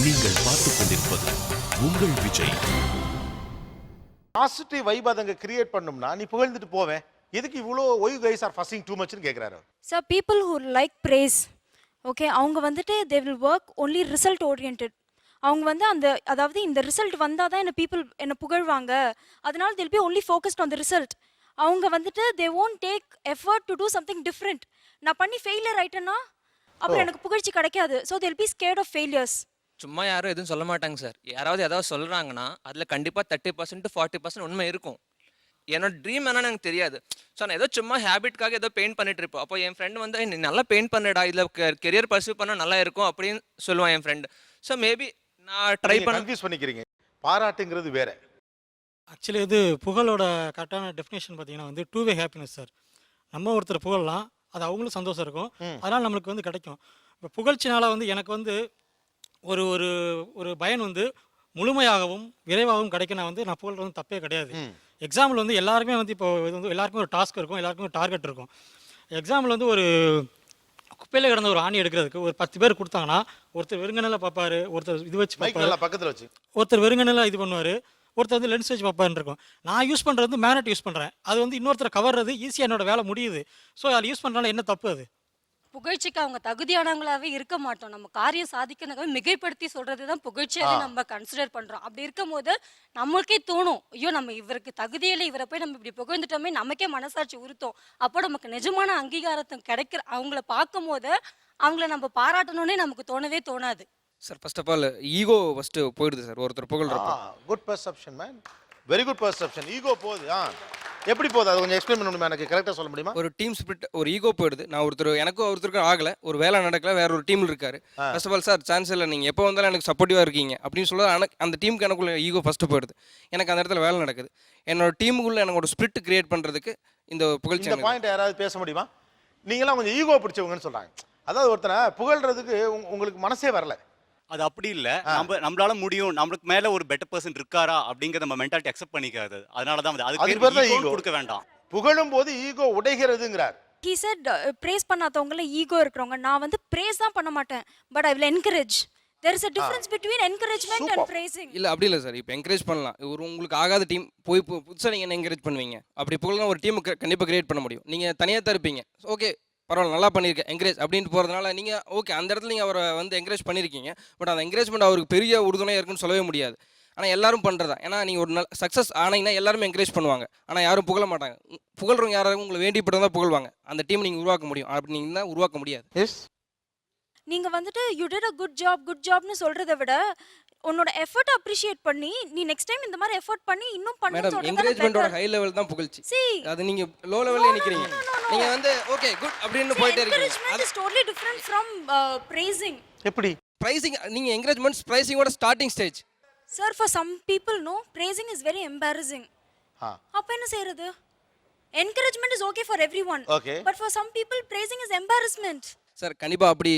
நீங்கள் பார்த்துக் கொண்டிருப்பது உங்கள் விஜய். பாசிட்டிவ் வைப் அதங்க கிரியேட் பண்ணனும்னா நீ புகழ்ந்துட்டு போவேன். எதுக்கு இவ்ளோ why you guys are fussing too much னு கேக்குறாரு. Sir, people who like praise, okay, அவங்க வந்துட்டு they will work only result oriented. அவங்க வந்து அந்த அதாவது இந்த ரிசல்ட் வந்தாதான் என்ன people என்ன புகழ்வாங்க. அதனால they'll be only focused on the result. அவங்க வந்துட்டு they won't take effort to do something different. நான் பண்ணி ஃபெயிலியர் ஆயிட்டேன்னா அப்புறம் எனக்கு புகழ்ச்சி கிடைக்காது. So they'll be scared of failures. சும்மா யாரும் எதுவும் சொல்ல மாட்டாங்க சார். யாராவது ஏதாவது சொல்கிறாங்கன்னா அதில் கண்டிப்பாக 30% to 40% உண்மை இருக்கும். என்னோட ட்ரீம் என்னன்னு எனக்கு தெரியாது. ஸோ நான் ஏதோ சும்மா ஹேபிட்காக ஏதோ பெயிண்ட் பண்ணிட்டு இருப்போம். அப்போ என் ஃப்ரெண்டு வந்து நீ நல்லா பெயிண்ட் பண்ணடா, இதில் கெரியர் பர்சியூ பண்ணால் நல்லா இருக்கும் அப்படின்னு சொல்லுவான் என் ஃப்ரெண்டு. ஸோ மேபி நான் ட்ரை பண்ண கன்ஃபியூஸ் பண்ணிக்கிறீங்க. பாராட்டுங்கிறது வேற. ஆக்சுவலி இது புகழோட கரெக்டான டெஃபினேஷன் பார்த்தீங்கன்னா வந்து டூ வே ஹாப்பினஸ் சார். நம்ம ஒருத்தர் புகழலாம், அது அவங்களும் சந்தோஷம் இருக்கும், அதனால் நம்மளுக்கு வந்து கிடைக்கும். இப்போ புகழ்ச்சினால வந்து எனக்கு வந்து ஒரு ஒரு ஒரு பயன் வந்து முழுமையாகவும் விரைவாகவும் கிடைக்கணும் வந்து நான் புகழ்றது வந்து தப்பே கிடையாது. எக்ஸாம்பிள் வந்து எல்லாருமே வந்து இப்போ இது வந்து எல்லாருக்கும் ஒரு டாஸ்க் இருக்கும், எல்லாருக்கும் ஒரு டார்கெட் இருக்கும். எக்ஸாம்பிள் வந்து ஒரு குப்பையில் கிடந்த ஒரு ஆணி எடுக்கிறதுக்கு ஒரு 10 பேர் கொடுத்தாங்கன்னா ஒருத்தர் வெறுங்கனில் பார்ப்பாரு, ஒருத்தர் இது வச்சு பார்ப்பாரு, பக்கத்தில் வச்சு ஒருத்தர் வெறுங்கனில் இது பண்ணுவார், ஒருத்தர் வந்து லென்ஸ் வச்சு பார்ப்பாருன்னு இருக்கும். நான் யூஸ் பண்ணுறது வந்து மேக்னெட் யூஸ் பண்ணுறேன், அது வந்து இன்னொருத்தரை கவர்றது ஈஸியாக என்னோட வேலை முடியுது. ஸோ அதை யூஸ் பண்ணுறதுனால என்ன தப்பு? அது புகழ்ச்சிக்கு அவங்க தகுதியானவங்களாவே இருக்க மாட்டோம். நம்ம காரியம் சாதிக்கணுங்க மிகைப்படுத்தி சொல்றது தான் புகழ்ச்சியாவே நம்ம கன்சிடர் பண்றோம். அப்படி இருக்கும் போது நம்மளுக்கே தோணும், ஐயோ நம்ம இவருக்கு தகுதியில இவரை போய் நம்ம இப்படி புகழ்ந்துட்டோமே, நமக்கே மனசாட்சி உறுத்தும். அப்போ நமக்கு நிஜமான அங்கீகாரத்தை கிடைக்கிற அவங்கள பார்க்கும் போது அவங்கள நம்ம பாராட்டணும்னே நமக்கு தோணவே தோணாது. Sir first of all ego first போயிடுது சார் ஒருத்தர் புகழ்றப்போ. Good perception man, very good perception. Ego போகுது. எப்படி போகுது அது கொஞ்சம் எக்ஸ்பிளைன் பண்ண முடியுமா? எனக்கு கரெக்டாக சொல்ல முடியுமா? ஒரு டீம் ஸ்பிரிட், ஒரு ஈகோ போயிடுது. நான் எனக்கும் ஒருத்தருக்கும் ஆகலை, ஒரு வேலை நடக்கல, வேற ஒரு டீமில் இருக்காரு. First of all sir chance இல்லை, நீங்கள் எப்போ வந்தாலும் எனக்கு சப்போர்ட்டிவாக இருக்கீங்க அப்படின்னு சொல்ல அந்த டீமுக்கு எனக்குள்ள ஈகோ ஃபஸ்ட்டு போயிடுது. எனக்கு அந்த இடத்துல வேலை நடக்குது. என்னோட டீமுக்குள்ள எனக்கு ஒரு ஸ்பிரிட் கிரியேட் பண்ணுறதுக்கு இந்த புகழ்ச்சி. இந்த பாயிண்ட் யாராவது பேச முடியுமா? நீங்களாம் கொஞ்சம் ஈகோ பிடிச்சவங்கன்னு சொல்கிறாங்க. அதாவது ஒருத்தனை புகழ்றதுக்கு உங்களுக்கு மனசே வரல. அது அப்படி இல்லை, நம்மளால முடியும், நம்மளுக்கு மேல ஒரு பெட்டர் பர்சன் இருக்காரா அப்படிங்கிற நம்ம மென்டாலிட்டி அக்செப்ட் பண்ணிக்காது. அதனால தான் அதுக்கு பேர் ஈகோ கொடுக்க வேண்டாம். புகழும் போது ஈகோ உடைகிறதுங்கிறார். He said praise பண்ணாதவங்கள ஈகோ இருக்கிறவங்க. நான் வந்து praise தான் பண்ண மாட்டேன், but I will encourage. There is a difference between encouragement and praising. இல்லை அப்படி இல்லை சார். இப்போ என்கரேஜ் பண்ணலாம். உங்களுக்கு ஆகாத டீம் போய் புதுசாக நீங்கள் என்ன என்கரேஜ் பண்ணுவீங்க? அப்படி புகழ்னா ஒரு டீம் கண்டிப்பாக கிரியேட் பண்ண முடியும். நீங்கள் தனியாக தான் இருப்பீங்க, ஓகே பரவாயில்ல நல்லா பண்ணியிருக்கேன் என்கரேஜ் அப்படின்ட்டு போகிறதுனால நீங்கள் ஓகே அந்த இடத்துல நீங்கள் அவரை வந்து என்கரேஜ் பண்ணியிருக்கீங்க. பட் அந்த என்கரேஜ்மெண்ட் அவருக்கு பெரிய உறுதுணையாக இருக்குன்னு சொல்லவே முடியாது. ஆனால் எல்லாரும் பண்ணுறதா. ஏன்னா நீங்கள் ஒரு சக்ஸஸ் ஆனீங்கன்னா எல்லாருமே என்கரேஜ் பண்ணுவாங்க, ஆனால் யாரும் புகழ மாட்டாங்க. புகழ்றவங்க யாராவது உங்களை வேண்டிப்பட்டு தான் புகழ்வாங்க. அந்த டீம் நீங்கள் உருவாக்க முடியும், அப்படி நீங்கள் தான் உருவாக்க முடியாது. நீங்க வந்துட்டு you did a good ஜாப்னு சொல்றதை விட உன்னோட எஃபர்ட் அப்ரிஷியேட் பண்ணி நீ நெக்ஸ்ட் டைம் இந்த மாதிரி எஃபர்ட் பண்ணி இன்னும் பண்ணனும் மேடம். என்கரேஜ்மென்ட்டோட ஹை லெவல் தான் புகழ்ச்சி. அது நீங்க லோ லெவல்ல நிக்கிறீங்க. நீங்க வந்து ஓகே குட் அப்படினு போயிட்டே இருக்கீங்க. Encouragement is totally different from praising. எப்படி பிரைசிங்? நீங்க என்கரேஜ்மென்ட் பிரைசிங்கோட starting stage. Sir, for some people no, praising is very embarrassing. அப்ப என்ன செய்யறது? Encouragement is okay for everyone. But for some people praising is embarrassment. Sir கண்டிப்பா அப்படி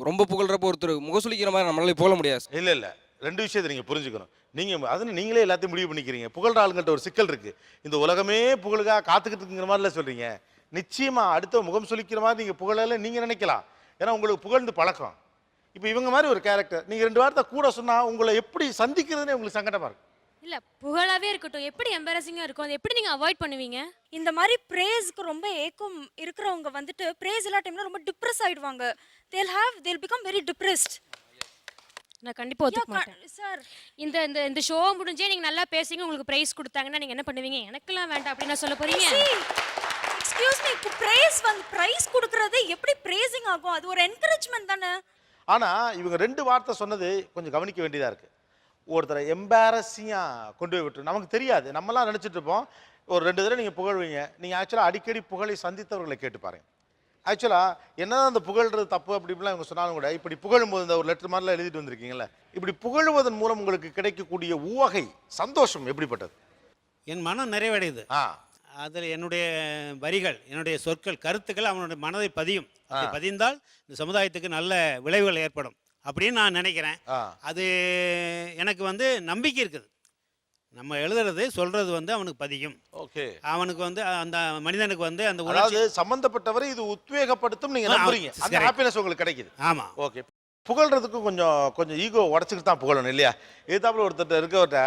ரொம்ப புகழ்றப்போ ஒருத்தர் முகசுளிக்கிற மாதிரி நம்மளால போக முடியாது. இல்ல ரெண்டு விஷயத்தை நீங்க புரிஞ்சுக்கணும். நீங்களே எல்லாத்தையும் முடிவு பண்ணிக்கிறீங்க. புகழ்ற ஆளுங்கள்ட்ட ஒரு சிக்கல் இருக்கு. இந்த உலகமே புகழுகா காத்துக்கிட்டு இருக்குங்கிற மாதிரில சொல்றீங்க. நிச்சயமா அடுத்த முகம் சுளிக்கிற மாதிரி நீங்க புகழல நீங்க நினைக்கலாம். ஏன்னா உங்களுக்கு புகழ்ந்து பழக்கம். இப்போ இவங்க மாதிரி ஒரு கேரக்டர் நீங்க ரெண்டு வார்த்தை கூட சொன்னா உங்களை எப்படி சந்திக்கிறதுனே உங்களுக்கு சங்கடமா இருக்கு. இல்ல புகழாவே இருக்கட்டும், எப்படி எம்பாரசிங்கா இருக்கும், அதை எப்படி நீங்க அவாய்ட் பண்ணுவீங்க? இந்த மாதிரி பிரேஸ்க்கு ரொம்ப ஏக்கம் இருக்கிறவங்க வந்துட்டு பிரேஸ் எல்லா டைம்ல ரொம்ப டிப்ரெஸ் ஆயிடுவாங்க. they'll become very depressed. நான் கண்டிப்பா ஒத்துக்க மாட்டேன் சார். இந்த இந்த இந்த ஷோ முடிஞ்சே நீங்க நல்லா பேசுங்க, உங்களுக்கு பிரைஸ் கொடுத்தாங்கன்னா நீங்க என்ன பண்ணுவீங்க? எனக்கெல்லாம் வேண்டாம் அப்படின்னு சொல்ல போறீங்க? எக்ஸ்கியூஸ் மீ, பிரைஸ் கொடுக்கறது எப்படி பிரேசிங் ஆகும்? அது ஒரு என்கரேஜ்மென்ட் தானே. ஆனா இவங்க ரெண்டு வார்த்தை சொன்னது கொஞ்சம் கவனிக்க வேண்டியதா இருக்கு. ஒருத்தரை எம்பாரசிங்கா கொண்டு போய் விட்டு நமக்கு தெரியாது. நம்மலாம் நினைச்சிட்டு இருப்போம் ஒரு 2 தடவை நீங்க புகழ்வீங்க. நீங்க ஆக்சுவலா அடிக்கடி புகழை சந்தித்தவர்களை கேட்டு பாருங்க. ஆக்சுவலா என்னதான் அந்த புகழ்றது தப்பு அப்படிலாம் இவங்க சொன்னாலும் கூட இப்படி புகழும் போது இந்த ஒரு லெட்டர் மாதிரிலாம் எழுதிட்டு வந்திருக்கீங்களா, இப்படி புகழுவதன் மூலம் உங்களுக்கு கிடைக்கக்கூடிய ஊவகை சந்தோஷம் எப்படிப்பட்டது? என் மனம் நிறைவடையுது. அதில் என்னுடைய வரிகள், என்னுடைய சொற்கள், கருத்துக்கள் அவனுடைய மனதை பதியும். பதிந்தால் இந்த சமுதாயத்துக்கு நல்ல விளைவுகள் ஏற்படும் அப்படின்னு நான் நினைக்கிறேன். அது எனக்கு வந்து நம்பிக்கை இருக்குது. நம்ம எழுதுறது சொல்றது வந்து அவனுக்கு பதியும். ஓகே, அவனுக்கு வந்து அந்த மனிதனுக்கு வந்து அந்த அதாவது சம்பந்தப்பட்டவரை இது உத்வேகப்படுத்தும் நீங்க நம்புறீங்க. அந்த ஹாப்பினஸ் உங்களுக்கு கிடைக்குது. ஆமா. ஓகே. புகழ்றதுக்கும் கொஞ்சம் கொஞ்சம் ஈகோ உடச்சிக்கிட்டு தான் புகழணும் இல்லையா? எதாப்புல ஒருத்தர் இருக்கவர்கிட்ட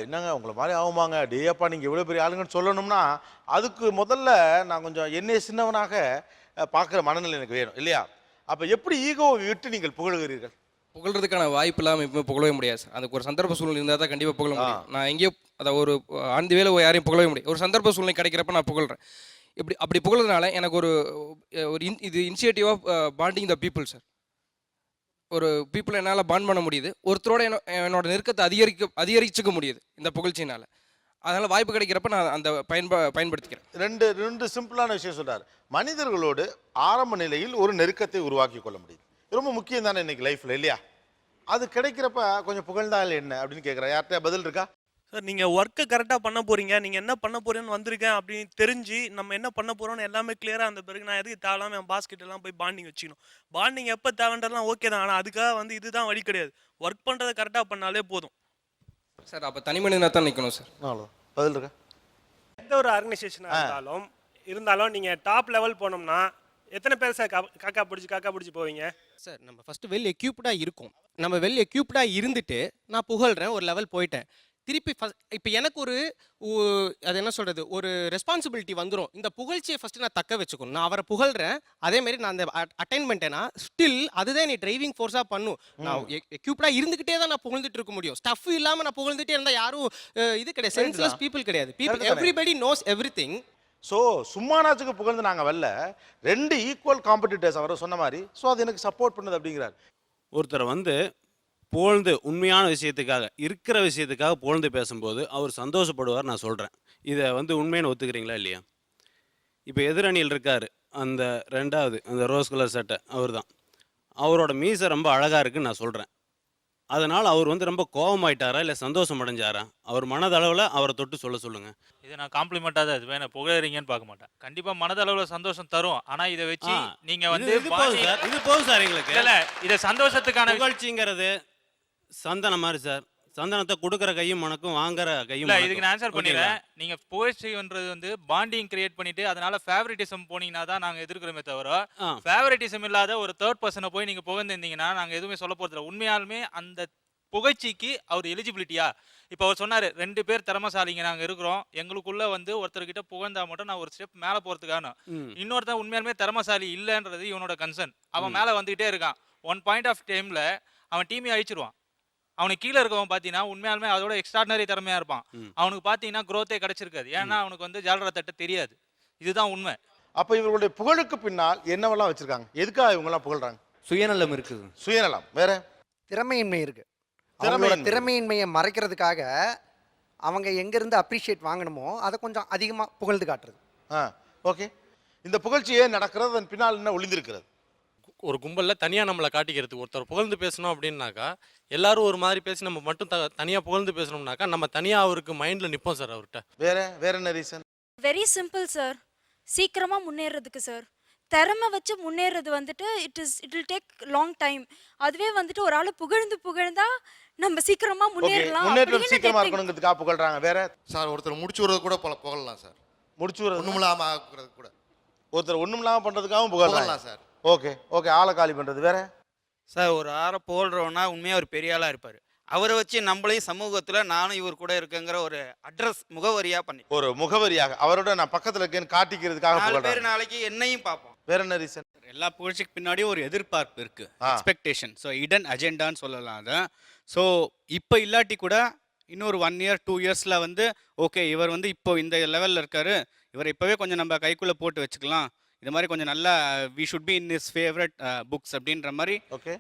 என்னங்க உங்களை மாதிரி ஆகுமாங்க, டேப்பா நீங்கள் இவ்வளோ பெரிய ஆளுங்கன்னு சொல்லணும்னா அதுக்கு முதல்ல நான் கொஞ்சம் என்னை சின்னவனாக பார்க்குற மனநிலை எனக்கு வேணும் இல்லையா? அப்போ எப்படி ஈகோவை விட்டு நீங்கள் புகழுகிறீர்கள்? புகழ்றதுக்கான வாய்ப்பு இல்லாமல் இப்போ புகழவே முடியாது சார். அதுக்கு ஒரு சந்தர்ப்ப சூழ்நிலை இருந்தால் தான் கண்டிப்பாக புகழ முடியும். நான் எங்கேயோ அதை ஒரு ஆண்டு வேலை யாரையும் புகழவே முடியும். ஒரு சந்தர்ப்ப சூழ்நிலை கிடைக்கிறப்ப நான் புகழ்றேன். அப்படி புகழ்றதுனால எனக்கு இது initiative of bonding the people sir. ஒரு பீப்புளை என்னால் பாண்ட் பண்ண முடியுது. ஒருத்தரோட என்னோட நெருக்கத்தை அதிகரிச்சுக்க முடியுது இந்த புகழ்ச்சியினால். அதனால் வாய்ப்பு கிடைக்கிறப்ப நான் அந்த பயன்படுத்திக்கிறேன். ரெண்டு சிம்பிளான விஷயம் சொல்கிறார். மனிதர்களோடு ஆரம்ப நிலையில் ஒரு நெருக்கத்தை உருவாக்கி கொள்ள முடியுது. ரொம்ப முக்கியம் தானே இன்னைக்கு லைஃப்பில் இல்லையா? அது கிடைக்கிறப்ப கொஞ்சம் புகழ்ந்தால் என்ன அப்படின்னு கேட்குறேன். யார்கிட்ட பதில் இருக்கா? சார் நீங்கள் ஒர்க்கை கரெக்டாக பண்ண போகிறீங்க, நீங்கள் என்ன பண்ண போகிறேன்னு வந்திருக்கேன் அப்படின்னு தெரிஞ்சு நம்ம என்ன பண்ண போகிறோன்னு எல்லாமே கிளியராக அந்த பிறகு நான் எதுக்கு தேவையில்லாமல் என் பாஸ்கெட்டெல்லாம் போய் பாண்டிங் வச்சுக்கணும். பாண்டிங் எப்போ தேவைன்றதுலாம் ஓகே தான், ஆனால் அதுக்காக இதுதான் வழி கிடையாது. ஒர்க் பண்ணுறதை கரெக்டாக பண்ணாலே போதும் சார். அப்போ தனி மனிதனாக தான் நிற்கணும் சார். பதில் இருக்கா? எந்த ஒரு ஆர்கனைசேஷனாக இருந்தாலும் நீங்கள் டாப் லெவல் போனோம்னா எத்தனை பேர் சார் காக்கா பிடிச்சி போவீங்க சார்? நம்ம ஃபஸ்ட்டு வெல் எக்யூப்டாக இருக்கும். நம்ம வெல் எக்யூப்டாக இருந்துட்டு நான் புகழ்கிறேன், ஒரு லெவல் போயிட்டேன். திருப்பி இப்போ எனக்கு அது என்ன சொல்கிறது, ஒரு ரெஸ்பான்சிபிலிட்டி வந்துடும். இந்த புகழ்ச்சியை ஃபஸ்ட்டு நான் தக்க வச்சுக்கணும். நான் அவரை புகழ்கிறேன், அதேமாரி நான் அந்த அட்டைன்மெண்ட்டேனா ஸ்டில் அதுதான் நீ டிரைவிங் ஃபோர்ஸாக பண்ணும். நான் எக்யூப்டாக இருந்துக்கிட்டே தான் நான் புகழ்ந்துட்டு இருக்க முடியும். ஸ்டஃப் இல்லாமல் நான் புகழ்ந்துட்டே இருந்தால் யாரும் இது கிடையாது, சென்ஸ்லெஸ் பீப்புள் கிடையாது. Everybody knows everything. So சும்மானாச்சுக்கு புகழ்ந்து நாங்கள் வரல, ரெண்டு ஈக்குவல் காம்படிட்டர்ஸ் அவர் சொன்ன மாதிரி. ஸோ அது எனக்கு சப்போர்ட் பண்ணுது அப்படிங்கிறார். ஒருத்தரை புகழ்ந்து உண்மையான விஷயத்துக்காக இருக்கிற விஷயத்துக்காக புகழ்ந்து பேசும்போது அவர் சந்தோஷப்படுவார். நான் சொல்கிறேன், இதை உண்மைன்னு ஒத்துக்கிறீங்களா இல்லையா? இப்போ எதிரணியில் இருக்கார் அந்த ரெண்டாவது அந்த ரோஸ் கலர் சட்டை, அவர் தான். அவரோட மீசை ரொம்ப அழகாக இருக்குன்னு நான் சொல்கிறேன். அதனால் அவர் ரொம்ப கோபமாயிட்டாரா இல்லை சந்தோஷம் அடைஞ்சாரா? அவர் மனதளவில் அவரை தொட்டு சொல்லுங்கள். இது நான் காம்ப்ளிமெண்ட்டாக தான் இது வேணும், புகழறீங்கன்னு பார்க்க மாட்டேன். கண்டிப்பாக மனதளவில் சந்தோஷம் தரும். ஆனால் இதை வச்சு நீங்கள் இது போதும் சார் எங்களுக்கு. இல்லை, இதை சந்தோஷத்துக்கான புகழ்ச்சிங்கிறது சந்தனம் மாதிரி சார். சந்தனத்தை கொடுக்குற கையும் மணக்கும், வாங்குற கையும். இல்லை, இதுக்கு நான் ஆன்சர் பண்ணிடுறேன். நீங்கள் புகழ்ச்சின்றது பாண்டிங் கிரியேட் பண்ணிட்டு அதனால ஃபேவரட்டிசம் போனீங்கன்னா தான் நாங்கள் எதிர்க்கிறோமே தவிர, ஃபேவரட்டிசம் இல்லாத ஒரு தேர்ட் பர்சனை போய் நீங்கள் புகழ்ந்துருந்தீங்கன்னா நாங்கள் எதுவுமே சொல்ல போகிறதில்ல. உண்மையாலுமே அந்த புகழ்ச்சிக்கு அவர் எலிஜிபிலிட்டியா? இப்போ அவர் சொன்னார் 2 பேர் திறமசாலிங்க நாங்கள் இருக்கிறோம், எங்களுக்குள்ள ஒருத்தர்கிட்ட புகழ்ந்தா மட்டும் நான் ஒரு ஸ்டெப் மேலே போகிறதுக்கான. இன்னொருத்தன் உண்மையாலுமே திறமசாலி இல்லைன்றது இவனோட கன்சர்ன். அவன் மேலே வந்துகிட்டே இருக்கான். ஒன் பாயிண்ட் ஆஃப் டைமில் அவன் டீமே அழிச்சிருவான். அவனுக்கு கீழே இருக்கவன் பார்த்தீங்கன்னா உண்மையாலுமே அதோட எக்ஸ்ட்ராடனரி திறமையாக இருப்பான். அவனுக்கு பார்த்தீங்கன்னா க்ரோத்தே கிடைச்சிருக்காது. ஏன்னா அவனுக்கு ஜாலரா தட்ட தெரியாது. இதுதான் உண்மை. அப்போ இவர்களுடைய புகழுக்கு பின்னால் என்னவெல்லாம் வச்சிருக்காங்க? எதுக்காக இவங்கெல்லாம் புகழ்றாங்க? சுயநலம் இருக்குது. சுயநலம் வேற, திறமையின்மை இருக்கு. திறமையின்மையை மறைக்கிறதுக்காக அவங்க எங்கேருந்து அப்ரிஷியேட் வாங்கணுமோ அதை கொஞ்சம் அதிகமாக புகழ்ந்து காட்டுறது. ஓகே. இந்த புகழ்ச்சியே நடக்கிறது, அதன் பின்னால் என்ன ஒளிந்திருக்கிறது? ஒரு கும்பலில் தனியாக நம்மளை காட்டிக்கிறது. ஒருத்தர் புகழ்ந்து பேசணும் அப்படின்னாக்கா எல்லாரும் ஒரு மாதிரி பேசி நம்ம மட்டும் தனியாக புகழ்ந்து பேசணும்னாக்கா நம்ம தனியாக அவருக்கு மைண்டில் நிற்போம் சார். அவர்கிட்ட வேற என்ன ரீசன்? Very simple sir. சீக்கிரமாக முன்னேறதுக்கு சார். திறமை வச்சு முன்னேறது it will take long time. அதுவே ஒரு ஆளு புகழ்ந்தா நம்ம சீக்கிரமா முன்னேறலாம். முன்னேற்றம் சீக்கிரமா இருக்கணுங்கிறதுக்காக புகழ்றாங்க. வேற சார், ஒருத்தர் முடிச்சு விடுறது கூட புகழலாம் சார். முடிச்சு விடுறது ஒண்ணுமில்லாம ஆக்குறது கூட. ஒருத்தர் ஒண்ணுமில்லாம பண்றதுக்காகவும் புகழலாம் சார். ஓகே. ஆளை காலி பண்றது வேற சார். ஒரு ஆளை புகழ்றோன்னா உண்மையாக ஒரு பெரிய ஆளாக இருப்பார். அவரை வச்சு நம்மளையும் சமூகத்தில் நானும் இவர் கூட இருக்கேங்கிற ஒரு அட்ரஸ் முகவரியாக பண்ணி, ஒரு முகவரியாக அவரோட நான் பக்கத்தில் இருக்கேன்னு காட்டிக்கிறதுக்காக 4 பேர் நாளைக்கு என்னையும் பார்ப்போம். வேற என்ன ரீசன்? எல்லா புகழ்ச்சிக்கு பின்னாடியும் ஒரு எதிர்பார்ப்பு இருக்குது, எக்ஸ்பெக்டேஷன். ஸோ இடன் அஜெண்டான்னு சொல்லலாம் அதை. ஸோ இப்போ இல்லாட்டி கூட இன்னொரு 1 year 2 yearsல ஓகே இவர் இப்போ இந்த லெவலில் இருக்காரு, இவரை இப்போவே கொஞ்சம் நம்ம கைக்குள்ளே போட்டு வச்சுக்கலாம், இது மாதிரி கொஞ்சம் நல்லா we should be in his favourite books அப்படின்ற மாதிரி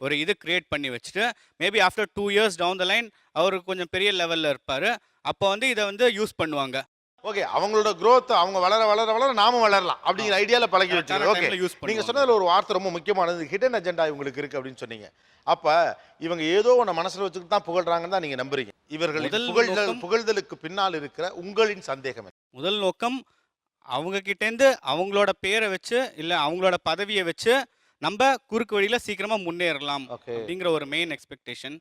ஒரு இது கிரியேட் பண்ணி வச்சுட்டு maybe after 2 years down the line அவருக்கு கொஞ்சம் பெரிய லெவலில் இருப்பார். அப்போ இதை யூஸ் பண்ணுவாங்க. ஓகே, அவங்களோட growth அவங்க வளர நாமும் வளரலாம் அப்படிங்கிற ஐடியாவில் பழகி வச்சுருக்கோம். ஓகே, நீங்கள் சொன்னதில் ஒரு வார்த்தை ரொம்ப முக்கியமானது, ஹிடன் அஜெண்டா இவங்களுக்கு இருக்குது அப்படின்னு சொன்னீங்க. அப்போ இவங்க ஏதோ ஒன்று மனசில் வச்சுக்கிட்டு தான் புகழ்றாங்கன்னு தான் நீங்கள் நம்புறீங்க. இவர்களின் புகழ்தலுக்கு பின்னால் இருக்கிற உங்களின் சந்தேகம்? முதல் நோக்கம் அவங்க கிட்டேருந்து அவங்களோட பேரை வச்சு இல்லை அவங்களோட பதவியை வச்சு நம்ம குறுக்கு வழியில் சீக்கிரமாக முன்னேறலாம் அப்படிங்கிற ஒரு மெயின் எக்ஸ்பெக்டேஷன்.